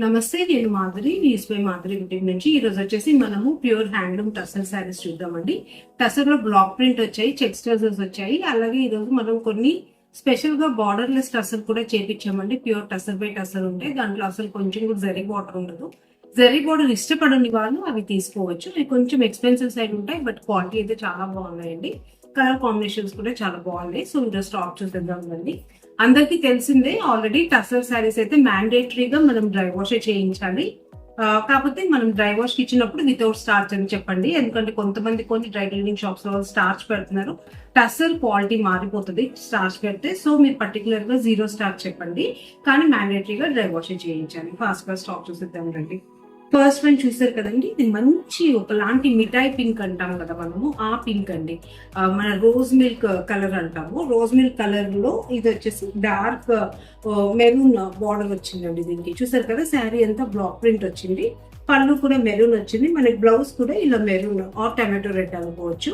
నమస్తే, నేను మాధురి ఈస్పై మాధురి బుటిక్ నుంచి. ఈ రోజు వచ్చేసి మనము ప్యూర్ హ్యాండ్లూమ్ టసర్ శారీస్ చూద్దామండి. టసర్ లో బ్లాక్ ప్రింట్ వచ్చాయి, చెక్స్ టసర్స్ వచ్చాయి. అలాగే ఈ రోజు మనం కొన్ని స్పెషల్ గా బార్డర్లెస్ టసర్ కూడా చేపించామండి. ప్యూర్ టసర్ బై టసర్ ఉంటాయి, దాంట్లో అసలు కొంచెం కూడా జరీ బార్డర్ ఉండదు. జరీ బార్డర్ ఇష్టపడని వాళ్ళు అవి తీసుకోవచ్చు. ఇవి కొంచెం ఎక్స్పెన్సివ్ సైడ్ ఉంటాయి, బట్ క్వాలిటీ అయితే చాలా బాగున్నాయండి. కలర్ కాంబినేషన్స్ కూడా చాలా బాగున్నాయి. సో ఈరోజు స్టాక్ చూద్దామండి. అందరికీ తెలిసిందే, ఆల్రెడీ టసర్ శారీస్ అయితే మ్యాండేటరీగా మనం డ్రై వాష్ చేయించాలి. కాకపోతే మనం డ్రై వాష్ కి ఇచ్చినప్పుడు వితౌట్ స్టార్చ్ అని చెప్పండి. ఎందుకంటే కొన్ని డ్రై క్లీనింగ్ షాప్స్ లో స్టార్చ్ పెడుతున్నారు. టసర్ క్వాలిటీ మారిపోతుంది స్టార్చ్ పెడితే. సో మీరు పర్టికులర్ గా జీరో స్టార్చ్ చెప్పండి, కానీ మ్యాండేటరీగా డ్రై వాష్ చేయించాలి. ఫాస్ట్ గా స్టాక్ చూసిద్దాం రండి. ఫస్ట్ వన్ చూసారు కదండి, ఇది మంచి ఒకలాంటి మిఠాయి పింక్ అంటాం కదా మనము, ఆ పింక్ అండి. మన రోజ్ మిల్క్ కలర్ అంటాము. రోజ్ మిల్క్ కలర్ లో ఇది వచ్చేసి డార్క్ మెరూన్ బార్డర్ వచ్చిందండి. దీనికి చూసారు కదా, శారీ అంతా బ్లాక్ ప్రింట్ వచ్చింది. పళ్ళు కూడా మెరూన్ వచ్చింది. మనకి బ్లౌజ్ కూడా ఇలా మెరూన్ ఆర్ టమాటో రెడ్ అనుకోవచ్చు.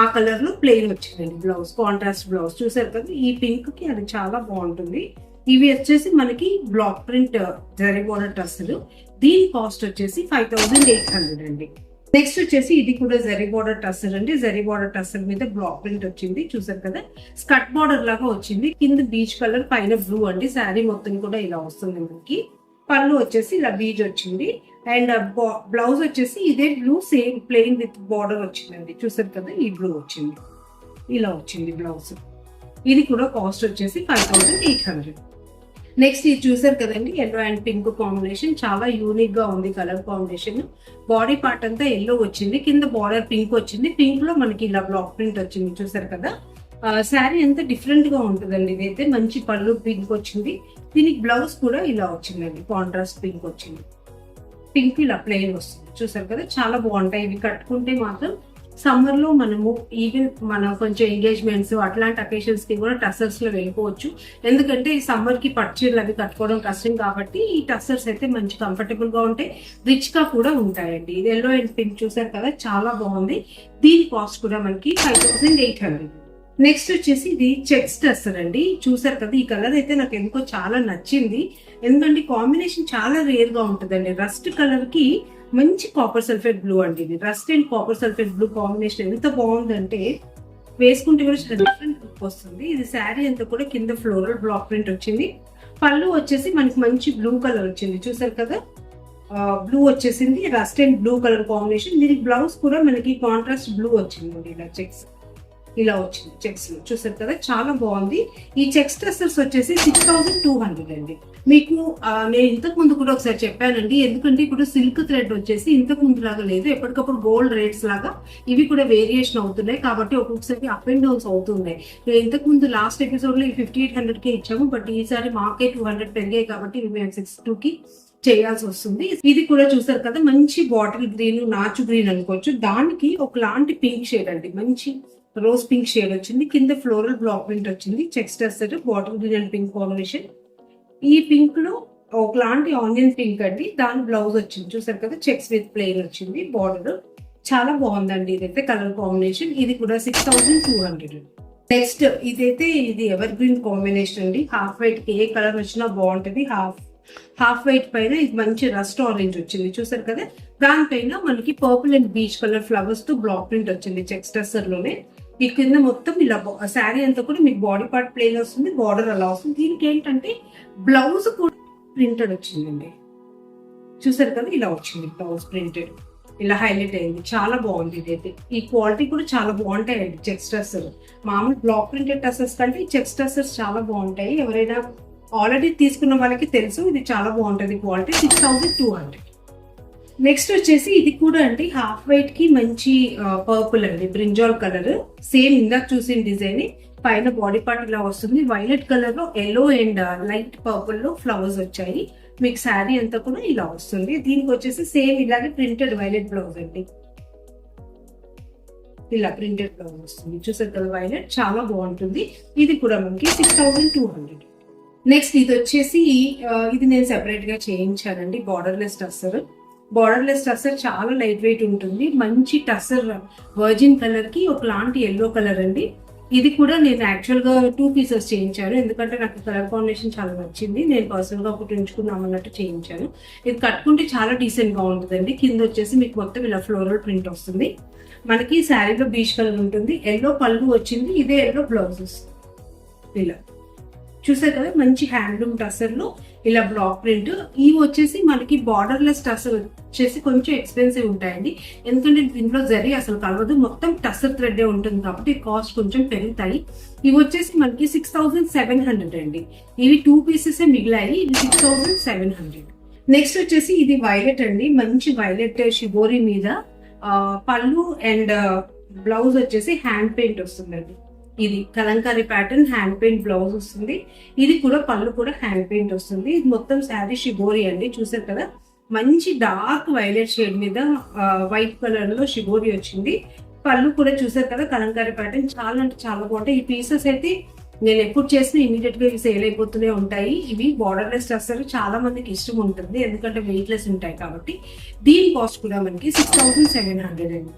ఆ కలర్ లో ప్లెయిన్ వచ్చిందండి బ్లౌజ్, కాంట్రాస్ట్ బ్లౌజ్. చూసారు కదా, ఈ పింక్ కి అది చాలా బాగుంటుంది. ఇవి వచ్చేసి మనకి black print zari border tussar. దీని కాస్ట్ వచ్చేసి 5800 అండి. నెక్స్ట్ వచ్చేసి ఇది కూడా జరీ బోర్డర్ టసర్ అండి. జరీ బోర్డర్ టసర్ మీద బ్లాక్ ప్రింట్ వచ్చింది. చూసారు కదా, స్కర్ట్ బార్డర్ లాగా వచ్చింది. కింద బీచ్ కలర్, పైన బ్లూ అండి. శారీ మొత్తం కూడా ఇలా వస్తుంది మనకి. పళ్ళు వచ్చేసి ఇలా బీచ్ వచ్చింది. అండ్ బ్లౌజ్ వచ్చేసి ఇదే blue, same plain with border వచ్చిందండి. చూసారు కదా, ఈ బ్లూ వచ్చింది, ఇలా వచ్చింది బ్లౌజ్. ఇది కూడా కాస్ట్ వచ్చేసి 5800. నెక్స్ట్ ఇది చూసారు కదండి, ఎల్లో అండ్ పింక్ కాంబినేషన్ చాలా యూనిక్ గా ఉంది కలర్ కాంబినేషన్. బాడీ పార్ట్ అంతా ఎల్లో వచ్చింది, కింద బార్డర్ పింక్ వచ్చింది. పింక్ లో మనకి ఇలా బ్లాక్ ప్రింట్ వచ్చింది. చూసారు కదా, శారీ అంతా డిఫరెంట్ గా ఉంటుందండి. ఇదైతే మంచి పళ్ళు పింక్ వచ్చింది. దీనికి బ్లౌజ్ కూడా ఇలా వచ్చిందండి, కాంట్రాస్ట్ పింక్ వచ్చింది. పింక్ ఇలా ప్లెయిన్ వస్తుంది. చూసారు కదా, చాలా బాగుంటాయి. ఇవి కట్టుకుంటే మాత్రం సమ్మర్ లో మనము ఈవెన్ మనం కొంచెం ఎంగేజ్మెంట్స్ అట్లాంటి అకేషన్స్ కి కూడా టసర్స్ లో వెళ్ళిపోవచ్చు. ఎందుకంటే ఈ సమ్మర్ కి పట్టుచీరలు అవి కట్టుకోవడం కష్టం కాబట్టి ఈ టసర్స్ అయితే మంచి కంఫర్టబుల్ గా ఉంటాయి, రిచ్ గా కూడా ఉంటాయండి. ఇది ఎల్లో అండ్ పింక్ చూసారు కదా, చాలా బాగుంది. దీని కాస్ట్ కూడా మనకి 5800. నెక్స్ట్ వచ్చేసి ఇది చెక్స్ టసర్ అండి. చూసారు కదా, ఈ కలర్ అయితే నాకు ఎందుకో చాలా నచ్చింది. ఎందుకంటే కాంబినేషన్ చాలా రేర్ గా ఉంటుందండి. రస్ట్ కలర్ కి మంచి కాపర్ సల్ఫేట్ బ్లూ అండి. ఇది rust and copper sulphate blue combination ఎంత బాగుందంటే వేసుకుంటే కూడా చాలా డిఫరెంట్ లుక్ వస్తుంది. ఇది శారీ అంతా కూడా కింద ఫ్లోరల్ బ్లాక్ ప్రింట్ వచ్చింది. పళ్ళు వచ్చేసి మనకి మంచి బ్లూ కలర్ వచ్చింది. చూసారు కదా, బ్లూ వచ్చేసింది, rust and blue colour combination. దీనికి బ్లౌజ్ కూడా మనకి కాంట్రాస్ట్ బ్లూ వచ్చింది. ఇలా చెక్స్ ఇలా వచ్చింది చెక్స్ లో. చూసారు కదా, చాలా బాగుంది. ఈ చెక్స్ టసర్స్ వచ్చేసి 6200 అండి. మీకు నేను ఇంతకు ముందు కూడా ఒకసారి చెప్పానండి. ఎందుకంటే ఇప్పుడు సిల్క్ థ్రెడ్ వచ్చేసి ఇంతకు ముందు లాగా లేదు, ఎప్పటికప్పుడు గోల్డ్ రేట్స్ లాగా ఇవి కూడా వేరియేషన్ అవుతున్నాయి. కాబట్టి ఒక్కొక్కసారి అప్ అండ్ డౌన్స్ అవుతున్నాయి. ఇంతకు ముందు లాస్ట్ ఎపిసోడ్ లో 5800కే ఇచ్చాము, బట్ ఈసారి మాకే 200 పెరిగాయి కాబట్టి ఇవి మేము 62కి చేయాల్సి వస్తుంది. ఇది కూడా చూసారు కదా, మంచి బాటిల్ గ్రీన్, నాచు గ్రీన్ అనుకోవచ్చు. దానికి ఒకలాంటి పింక్ షేడ్ అండి, మంచి రోజ్ పింక్ షేడ్ వచ్చింది. కింద ఫ్లోరల్ బ్లాక్ ప్రింట్ వచ్చింది. Checks tussar, bottle green and pink combination. ఈ పింక్ లో ఒకలాంటి ఆనియన్ పింక్ అండి. దాని బ్లౌజ్ వచ్చింది. చూసారు కదా, చెక్స్ విత్ ప్లెయిన్ వచ్చింది. బార్డర్ చాలా బాగుందండి. ఇదైతే కలర్ కాంబినేషన్. ఇది కూడా 6200. నెక్స్ట్ ఇదైతే ఇది ఎవర్ గ్రీన్ కాంబినేషన్ అండి. హాఫ్ వైట్ కి ఏ కలర్ వచ్చినా బాగుంటది. హాఫ్ వైట్ పైన ఇది మంచి రస్ట్ ఆరెంజ్ వచ్చింది. చూసారు కదా, దానిపైన మనకి purple and beach colour flowers తో బ్లాక్ ప్రింట్ వచ్చింది చెక్స్ టసర్ లోనే. ఈ కింద మొత్తం ఇలా శారీ అంతా కూడా మీకు బాడీ పార్ట్ ప్లెయిన్ వస్తుంది, బార్డర్ అలా వస్తుంది. దీనికి ఏంటంటే బ్లౌజ్ కూడా ప్రింటెడ్ వచ్చిందండి. చూసారు కదా, ఇలా వచ్చింది బ్లౌజ్ ప్రింటెడ్, ఇలా హైలైట్ అయింది. చాలా బాగుంది. ఇదైతే ఈ క్వాలిటీ కూడా చాలా బాగుంటాయండి. చెక్స్ టసర్ మామూలు బ్లాక్ ప్రింటెడ్ టసర్స్ కంటే ఈ చెక్స్ టసర్స్ చాలా బాగుంటాయి. ఎవరైనా ఆల్రెడీ తీసుకున్న వాళ్ళకి తెలుసు, ఇది చాలా బాగుంటుంది క్వాలిటీ. 6200. నెక్స్ట్ వచ్చేసి ఇది కూడా అండి, హాఫ్ వైట్ కి మంచి పర్పుల్ అండి, బ్రింజాల్ కలర్. సేమ్ ఇందాక చూసిన డిజైన్. పైన బాడీ పార్ట్ ఇలా వస్తుంది. వైలెట్ కలర్ లో ఎల్లో అండ్ లైట్ పర్పుల్ లో ఫ్లవర్స్ వచ్చాయి. మీకు శారీ అంతా కూడా ఇలా వస్తుంది. దీనికి వచ్చేసి సేమ్ ఇలాగే ప్రింటెడ్ వైలెట్ బ్లౌజ్ అండి. ఇలా ప్రింటెడ్ బ్లౌజ్ వస్తుంది. చూసారు కదా, వైలెట్ చాలా బాగుంటుంది. ఇది కూడా మనకి 6200. నెక్స్ట్ ఇది వచ్చేసి ఇది నేను సెపరేట్ గా చేయించానండి. బార్డర్లెస్ టసర్. బార్డర్లెస్ టసర్ చాలా లైట్ వెయిట్ ఉంటుంది. మంచి టసర్ వర్జిన్ కలర్ కి ఒకలాంటి ఎల్లో కలర్ అండి. ఇది కూడా నేను యాక్చువల్ గా 2 పీసెస్ చేయించాను, ఎందుకంటే నాకు కలర్ కాంబినేషన్ చాలా నచ్చింది. నేను పర్సనల్ గా ఒకటి ఉంచుకుందాం అన్నట్టు చేయించాను. ఇది కట్టుకుంటే చాలా డీసెంట్ గా ఉంటుందండి. కింద వచ్చేసి మీకు మొత్తం ఇలా ఫ్లోరల్ ప్రింట్ వస్తుంది. మనకి శారీలో బీచ్ కలర్ ఉంటుంది, ఎల్లో పళ్ళు వచ్చింది, ఇదే ఎల్లో బ్లౌజెస్. ఇలా చూసారు కదా, మంచి హ్యాండ్లూమ్ టసర్లు ఇలా బ్లాక్ ప్రింట్. ఇవి వచ్చేసి మనకి బార్డర్లెస్ టసర్ వచ్చేసి కొంచెం ఎక్స్పెన్సివ్ ఉంటాయండి, ఎందుకంటే దీంట్లో జరీ అసలు కలవదు, మొత్తం టసర్ థ్రెడ్ ఉంటుంది కాబట్టి కాస్ట్ కొంచెం పెరుగుతాయి. ఇవి వచ్చేసి మనకి 6700 అండి. ఇవి 2 పీసెస్ మిగిలాయి, ఇది 6700. నెక్స్ట్ వచ్చేసి ఇది వైలెట్ అండి, మంచి వైలెట్ షిబోరి మీద పళ్ళు అండ్ బ్లౌజ్ వచ్చేసి హ్యాండ్ పెయింట్ వస్తుందండి. ఇది Kalamkari pattern hand paint blouse వస్తుంది. ఇది కూడా పళ్ళు కూడా హ్యాండ్ పెయింట్ వస్తుంది. ఇది మొత్తం శారీ షిబోరి అండి, చూసారు కదా, మంచి డార్క్ వైలెట్ షేడ్ మీద వైట్ కలర్ లో షిబోరి వచ్చింది. పళ్ళు కూడా చూసారు కదా, కలంకారీ ప్యాటర్న్ చాలా అంటే చాలా బాగుంటాయి. ఈ పీసెస్ అయితే నేను ఎప్పుడు చేసినా ఇమీడియట్ గా ఇవి సేల్ అయిపోతూనే ఉంటాయి. ఇవి బార్డర్లెస్ టసర్ చాలా మందికి ఇష్టం ఉంటుంది, ఎందుకంటే వెయిట్ లెస్ ఉంటాయి కాబట్టి. దీని కాస్ట్ కూడా మనకి 6700 అండి.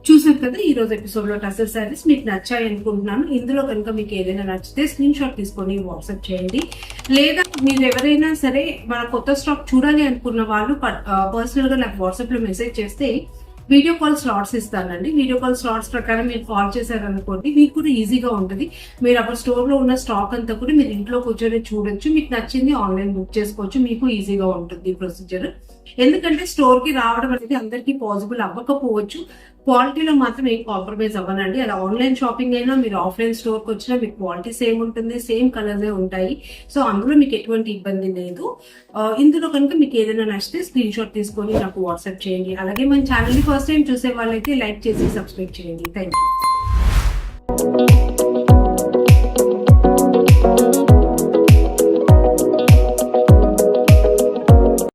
చూసారు కదా ఈ రోజు ఎపిసోడ్ లో టసర్ శారీస్ మీకు నచ్చాయి అనుకుంటున్నాను. ఇందులో కనుక మీకు ఏదైనా నచ్చితే స్క్రీన్ షాట్ తీసుకొని వాట్సాప్ చేయండి, లేదా మీరు ఎవరైనా సరే మన కొత్త స్టాక్ చూడాలి అనుకున్న వాళ్ళు పర్సనల్ గా నాకు వాట్సాప్ లో మెసేజ్ చేస్తే వీడియో కాల్ స్లాట్స్ ఇస్తానండి. వీడియో కాల్ స్లాట్స్ ప్రకారం మీరు కాల్ చేశారనుకోండి, మీకు కూడా ఈజీగా ఉంటుంది. మీరు అప్పుడు స్టోర్ లో ఉన్న స్టాక్ అంతా కూడా మీరు ఇంట్లో కూర్చొని చూడొచ్చు, మీకు నచ్చింది ఆన్లైన్ బుక్ చేసుకోవచ్చు, మీకు ఈజీగా ఉంటుంది ప్రొసీజర్. ఎందుకంటే స్టోర్ కి రావడం అనేది అందరికీ పాసిబుల్ అవ్వకపోవచ్చు, క్వాలిటీలో మాత్రం ఏం కాంప్రమైజ్ అవ్వనండి. అలా ఆన్లైన్ షాపింగ్ అయినా మీరు ఆఫ్లైన్ స్టోర్కి వచ్చినా మీకు క్వాలిటీ సేమ్ ఉంటుంది, సేమ్ కలర్సే ఉంటాయి. సో అందులో మీకు ఎటువంటి ఇబ్బంది లేదు. ఇందులో కనుక మీకు ఏదైనా నచ్చితే స్క్రీన్ షాట్ తీసుకొని నాకు వాట్సాప్ చేయండి. అలాగే మన ఛానల్ని ఫస్ట్ టైం చూసే వాళ్ళైతే లైక్ చేసి సబ్స్క్రైబ్ చేయండి. Thank you.